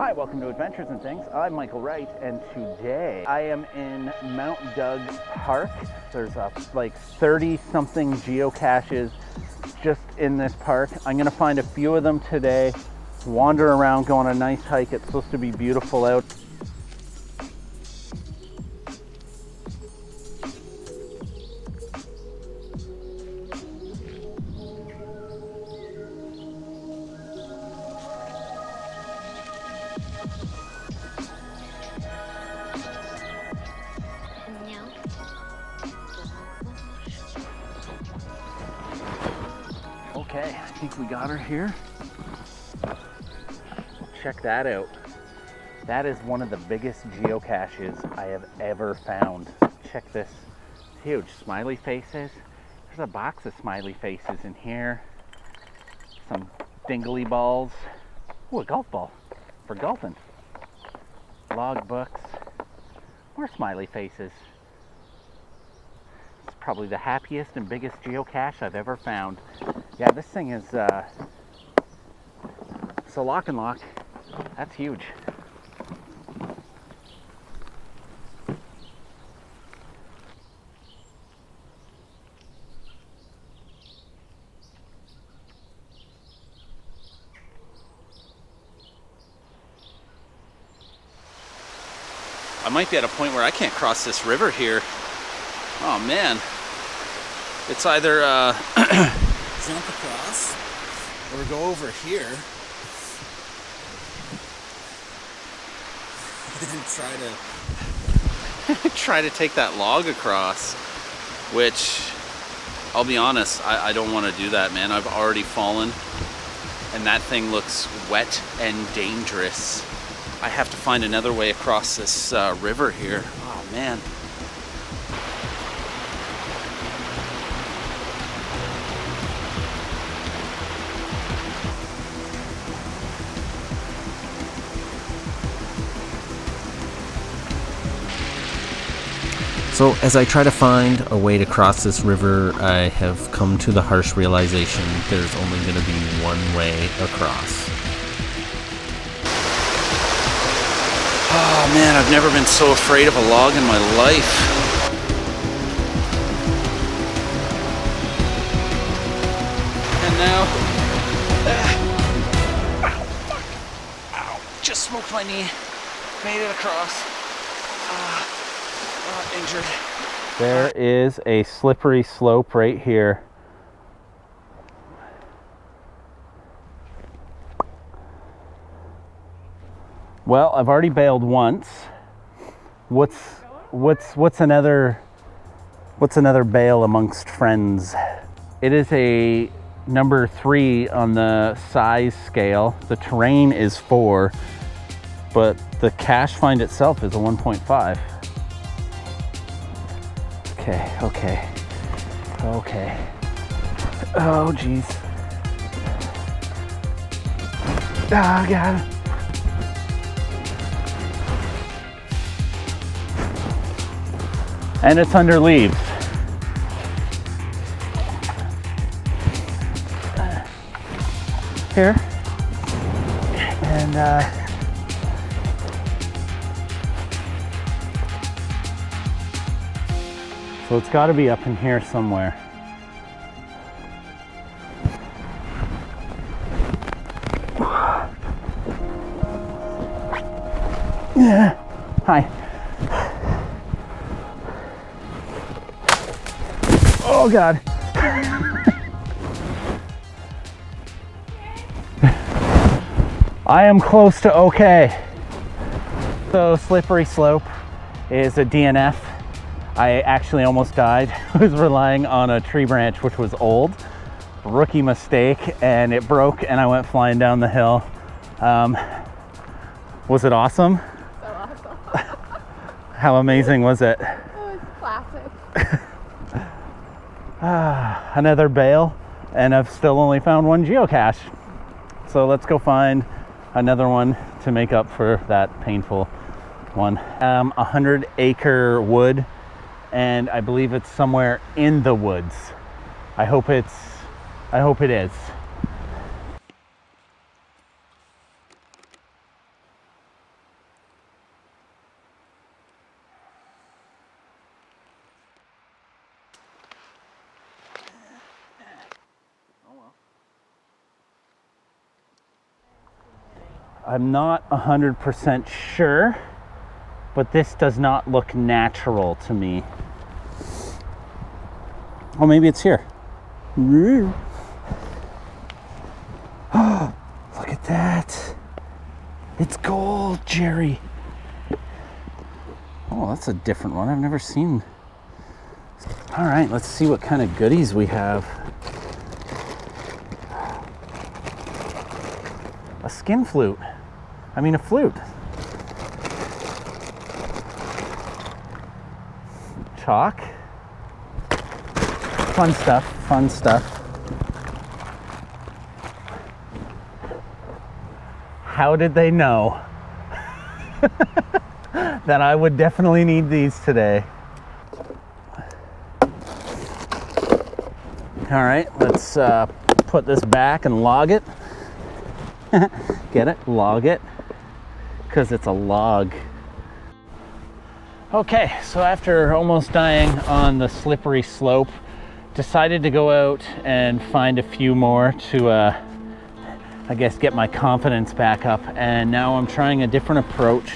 Hi, welcome to Adventures and Things. I'm Michael Wright, and today I am in Mount Doug Park. There's like 30-something geocaches just in this park. I'm gonna find a few of them today, wander around, go on a nice hike. It's supposed to be beautiful out. Okay, I think we got her here. Check that out. That is one of the biggest geocaches I have ever found. Check this. It's huge. Smiley faces. There's a box of smiley faces in here. Some dingly balls. Ooh, a golf ball for golfing. Log books. More smiley faces. It's probably the happiest and biggest geocache I've ever found. Yeah, this thing is so lock and lock. That's huge. I might be at a point where I can't cross this river here. Oh man. It's either jump across or go over here and try to take that log across, which I'll be honest, I don't want to do that, man. I've already fallen and that thing looks wet and dangerous. I have to find another way across this river here. Oh man. So as I try to find a way to cross this river, I have come to the harsh realization there's only going to be one way across. Oh man, I've never been so afraid of a log in my life. And now, ow, fuck, ow, just smoked my knee, made it across. Injured. There is a slippery slope right here. Well, I've already bailed once. What's another bail amongst friends? It is a number 3 on the size scale. The terrain is 4, but the cache find itself is a 1.5. Okay. Oh, geez. Oh, God. And it's under leaves. Here. And, so it's got to be up in here somewhere. Yeah. Hi. Oh God. I am close to okay. So slippery slope is a DNF. I actually almost died. I was relying on a tree branch which was old. Rookie mistake, and it broke and I went flying down the hill. Was it awesome? So awesome. How amazing was it? It was classic. Another bail, and I've still only found one geocache. So let's go find another one to make up for that painful one. 100-acre wood, and I believe it's somewhere in the woods. I hope it is. I'm not 100% sure, but this does not look natural to me. Oh, maybe it's here. Look at that. It's gold, Jerry. Oh, that's a different one. I've never seen. All right, let's see what kind of goodies we have. A skin flute. I mean, a flute. Chalk. Fun stuff, fun stuff. How did they know that I would definitely need these today? All right, let's put this back and log it. Get it? Log it. Because it's a log. Okay, so after almost dying on the slippery slope, decided to go out and find a few more to, I guess, get my confidence back up. And now I'm trying a different approach.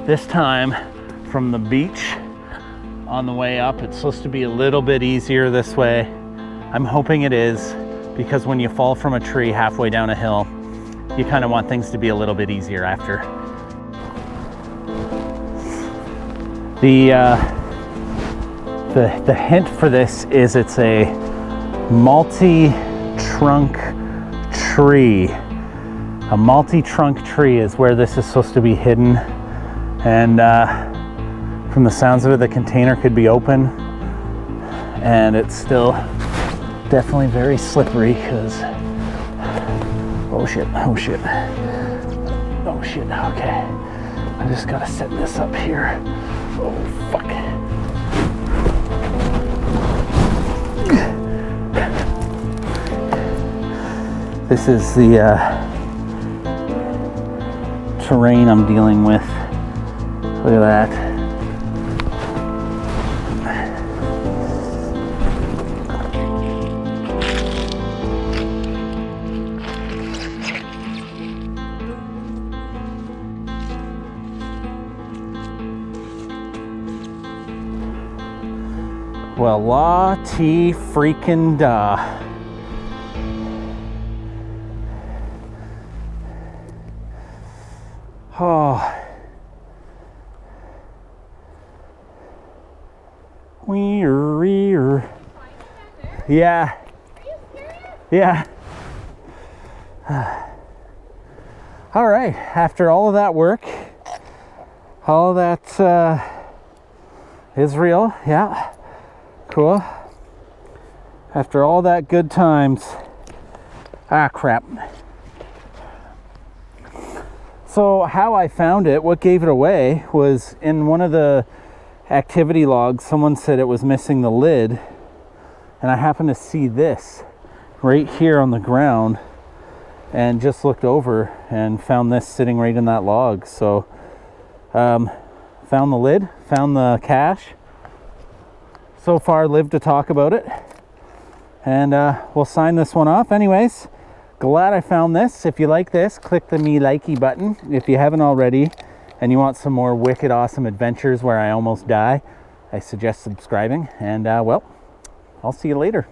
This time from the beach on the way up. It's supposed to be a little bit easier this way. I'm hoping it is, because when you fall from a tree halfway down a hill, you kind of want things to be a little bit easier after. The hint for this is it's a multi-trunk tree. A multi-trunk tree is where this is supposed to be hidden. And from the sounds of it, the container could be open. And it's still definitely very slippery because, oh shit, oh shit. Oh shit, okay. I just gotta set this up here. Oh fuck. This is the terrain I'm dealing with. Look at that. Well, la-ti-freaking-da. Oh. We're. Yeah. Are you serious? Yeah. All right. After all of that work, all of that is real. Yeah. Cool. After all that good times. Ah, crap. So how I found it, what gave it away, was in one of the activity logs, someone said it was missing the lid. And I happened to see this right here on the ground and just looked over and found this sitting right in that log. So found the lid, found the cache. So far lived to talk about it, and we'll sign this one off. Anyways, glad I found this. If you like this, click the me likey button if you haven't already, and you want some more wicked awesome adventures where I almost die. I suggest subscribing, and well, I'll see you later.